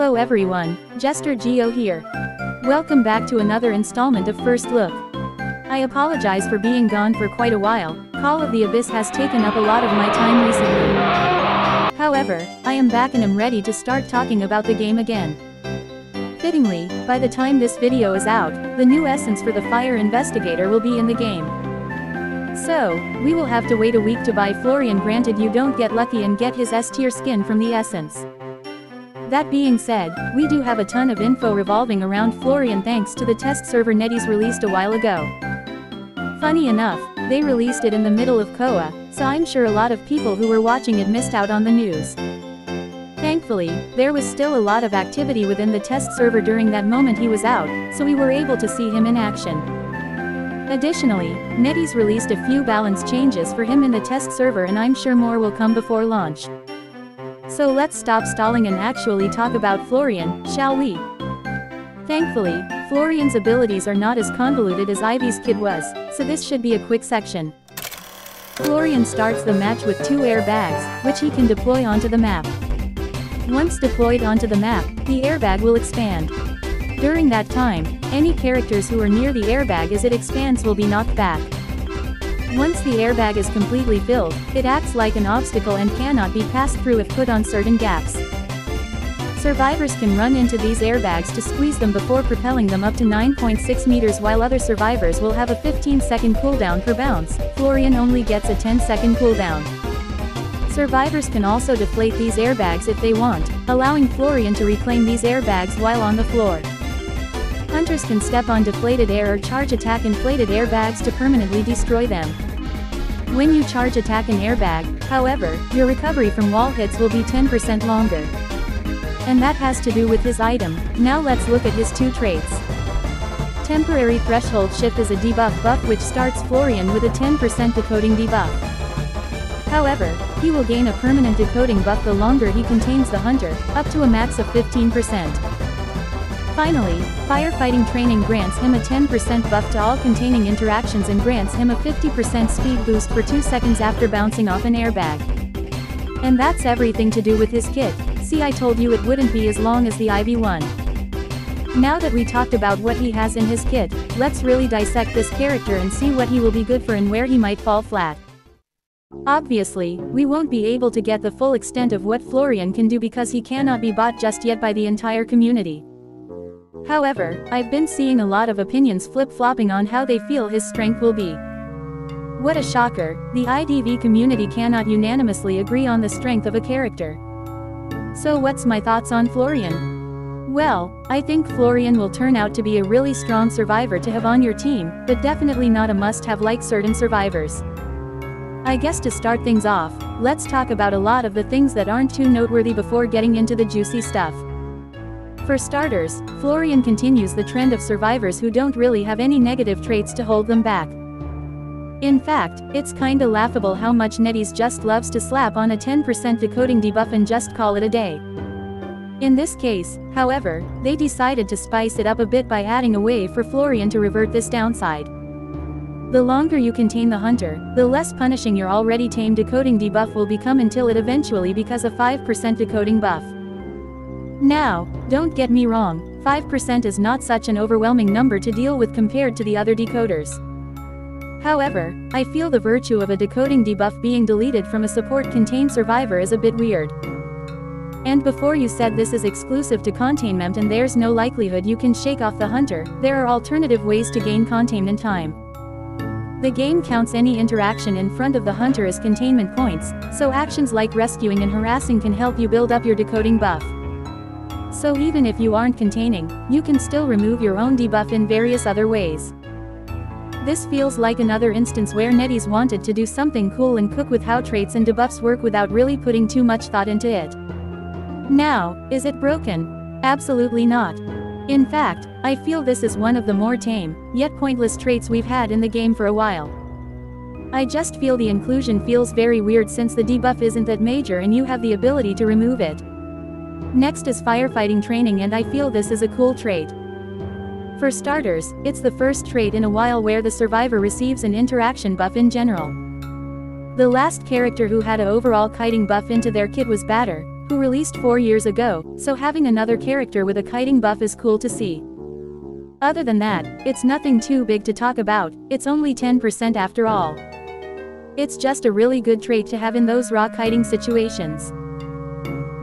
Hello everyone, JesterGio here. Welcome back to another installment of First Look. I apologize for being gone for quite a while. Call of the Abyss has taken up a lot of my time recently. However, I am back and am ready to start talking about the game again. Fittingly, by the time this video is out, the new essence for the Fire Investigator will be in the game. So, we will have to wait a week to buy Florian, granted you don't get lucky and get his S-tier skin from the essence. That being said, we do have a ton of info revolving around Florian thanks to the test server NetEase released a while ago. Funny enough, they released it in the middle of Koa, so I'm sure a lot of people who were watching it missed out on the news. Thankfully, there was still a lot of activity within the test server during that moment he was out, so we were able to see him in action. Additionally, NetEase released a few balance changes for him in the test server, and I'm sure more will come before launch. So let's stop stalling and actually talk about Florian, shall we? Thankfully, Florian's abilities are not as convoluted as Ivy's kid was, so this should be a quick section. Florian starts the match with 2 airbags, which he can deploy onto the map. Once deployed onto the map, the airbag will expand. During that time, any characters who are near the airbag as it expands will be knocked back. Once the airbag is completely filled, it acts like an obstacle and cannot be passed through if put on certain gaps. Survivors can run into these airbags to squeeze them before propelling them up to 9.6 meters, while other survivors will have a 15-second cooldown per bounce. Florian only gets a 10-second cooldown. Survivors can also deflate these airbags if they want, allowing Florian to reclaim these airbags while on the floor. Hunters can step on deflated air or charge attack inflated airbags to permanently destroy them. When you charge attack an airbag, however, your recovery from wall hits will be 10% longer. And that has to do with his item. Now let's look at his 2 traits. Temporary Threshold Shift is a debuff buff which starts Florian with a 10% decoding debuff. However, he will gain a permanent decoding buff the longer he contains the hunter, up to a max of 15%. Finally, Firefighting Training grants him a 10% buff to all containing interactions and grants him a 50% speed boost for 2 seconds after bouncing off an airbag. And that's everything to do with his kit. See, I told you it wouldn't be as long as the Ivy one. Now that we talked about what he has in his kit, let's really dissect this character and see what he will be good for and where he might fall flat. Obviously, we won't be able to get the full extent of what Florian can do because he cannot be bought just yet by the entire community. However, I've been seeing a lot of opinions flip-flopping on how they feel his strength will be. What a shocker, the IDV community cannot unanimously agree on the strength of a character. So what's my thoughts on Florian? Well, I think Florian will turn out to be a really strong survivor to have on your team, but definitely not a must-have like certain survivors. I guess to start things off, let's talk about a lot of the things that aren't too noteworthy before getting into the juicy stuff. For starters, Florian continues the trend of survivors who don't really have any negative traits to hold them back. In fact, it's kinda laughable how much NetEase just loves to slap on a 10% decoding debuff and just call it a day. In this case, however, they decided to spice it up a bit by adding a way for Florian to revert this downside. The longer you contain the hunter, the less punishing your already tame decoding debuff will become until it eventually becomes a 5% decoding buff. Now, don't get me wrong, 5% is not such an overwhelming number to deal with compared to the other decoders. However, I feel the virtue of a decoding debuff being deleted from a support-contained survivor is a bit weird. And before you said this is exclusive to containment and there's no likelihood you can shake off the hunter, there are alternative ways to gain containment time. The game counts any interaction in front of the hunter as containment points, so actions like rescuing and harassing can help you build up your decoding buff. So even if you aren't containing, you can still remove your own debuff in various other ways. This feels like another instance where NetEase wanted to do something cool and cook with how traits and debuffs work without really putting too much thought into it. Now, is it broken? Absolutely not. In fact, I feel this is one of the more tame, yet pointless traits we've had in the game for a while. I just feel the inclusion feels very weird since the debuff isn't that major and you have the ability to remove it. Next is Firefighting Training, and I feel this is a cool trait. For starters, it's the first trait in a while where the survivor receives an interaction buff in general. The last character who had an overall kiting buff into their kit was Batter, who released 4 years ago, so having another character with a kiting buff is cool to see. Other than that, it's nothing too big to talk about, it's only 10% after all. It's just a really good trait to have in those raw kiting situations.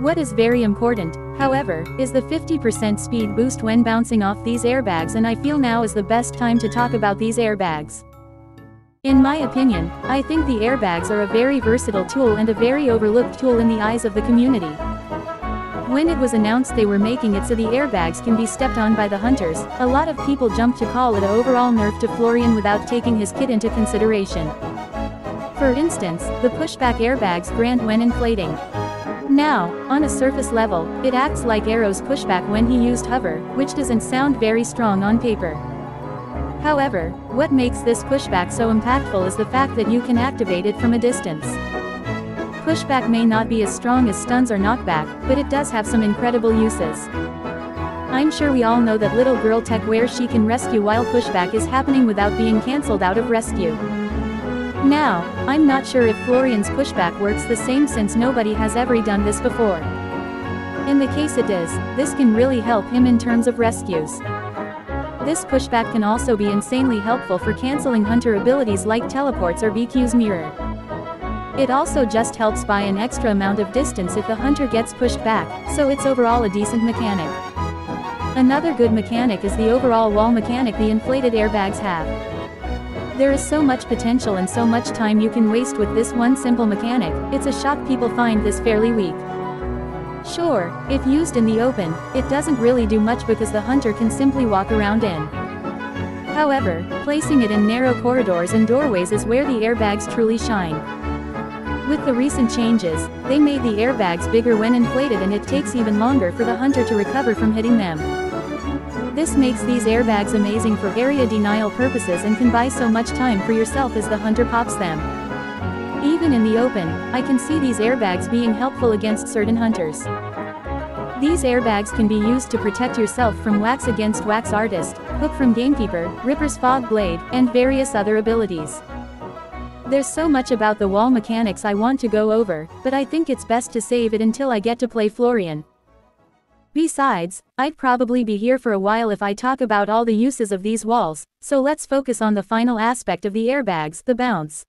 What is very important, however, is the 50% speed boost when bouncing off these airbags, and I feel now is the best time to talk about these airbags. In my opinion, I think the airbags are a very versatile tool and a very overlooked tool in the eyes of the community. When it was announced they were making it so the airbags can be stepped on by the hunters, a lot of people jumped to call it an overall nerf to Florian without taking his kit into consideration. For instance, the pushback airbags grant when inflating. Now, on a surface level, it acts like Arrow's pushback when he used hover, which doesn't sound very strong on paper. However, what makes this pushback so impactful is the fact that you can activate it from a distance. Pushback may not be as strong as stuns or knockback, but it does have some incredible uses. I'm sure we all know that little girl tech where she can rescue while pushback is happening without being cancelled out of rescue. Now, I'm not sure if Florian's pushback works the same since nobody has ever done this before. In the case it does, this can really help him in terms of rescues. This pushback can also be insanely helpful for cancelling hunter abilities like teleports or BQ's mirror. It also just helps by an extra amount of distance if the hunter gets pushed back, so it's overall a decent mechanic. Another good mechanic is the overall wall mechanic the inflated airbags have. There is so much potential and so much time you can waste with this one simple mechanic, it's a shock people find this fairly weak. Sure, if used in the open, it doesn't really do much because the hunter can simply walk around in. However, placing it in narrow corridors and doorways is where the airbags truly shine. With the recent changes, they made the airbags bigger when inflated and it takes even longer for the hunter to recover from hitting them. This makes these airbags amazing for area denial purposes and can buy so much time for yourself as the hunter pops them. Even in the open, I can see these airbags being helpful against certain hunters. These airbags can be used to protect yourself from Wax Against Wax Artist, Hook from Gamekeeper, Ripper's Fog Blade, and various other abilities. There's so much about the wall mechanics I want to go over, but I think it's best to save it until I get to play Florian. Besides, I'd probably be here for a while if I talk about all the uses of these walls, so let's focus on the final aspect of the airbags, the bounce.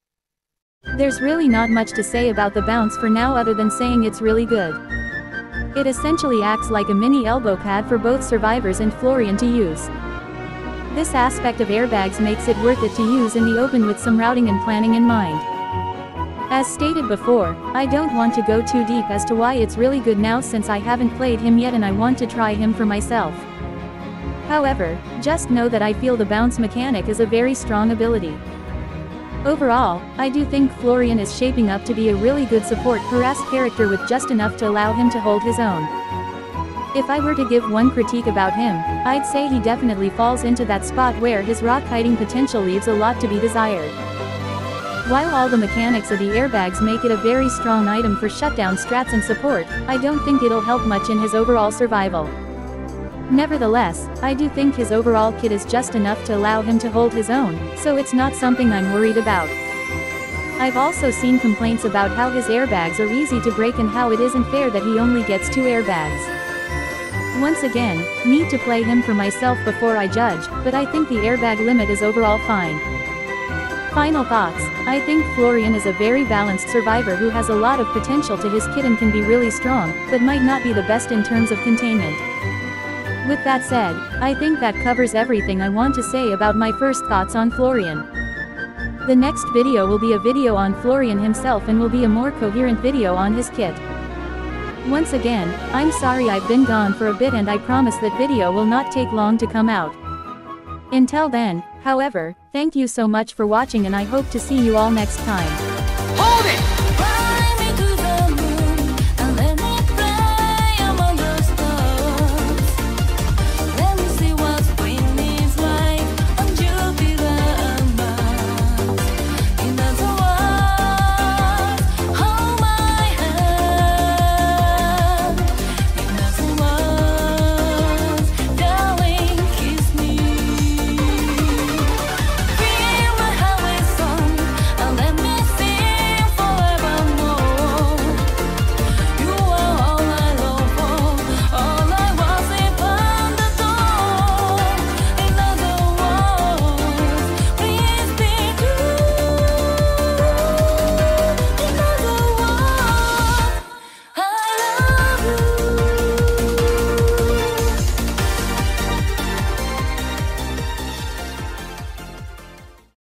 There's really not much to say about the bounce for now other than saying it's really good. It essentially acts like a mini elbow pad for both survivors and Florian to use. This aspect of airbags makes it worth it to use in the open with some routing and planning in mind. As stated before, I don't want to go too deep as to why it's really good now since I haven't played him yet and I want to try him for myself. However, just know that I feel the bounce mechanic is a very strong ability. Overall, I do think Florian is shaping up to be a really good support harass character with just enough to allow him to hold his own. If I were to give one critique about him, I'd say he definitely falls into that spot where his raw kiting potential leaves a lot to be desired. While all the mechanics of the airbags make it a very strong item for shutdown strats and support, I don't think it'll help much in his overall survival. Nevertheless, I do think his overall kit is just enough to allow him to hold his own, so it's not something I'm worried about. I've also seen complaints about how his airbags are easy to break and how it isn't fair that he only gets 2 airbags. Once again, need to play him for myself before I judge, but I think the airbag limit is overall fine. Final thoughts, I think Florian is a very balanced survivor who has a lot of potential to his kit and can be really strong, but might not be the best in terms of containment. With that said, I think that covers everything I want to say about my first thoughts on Florian. The next video will be a video on Florian himself and will be a more coherent video on his kit. Once again, I'm sorry I've been gone for a bit and I promise that video will not take long to come out. Until then, however, thank you so much for watching and I hope to see you all next time. Hold it!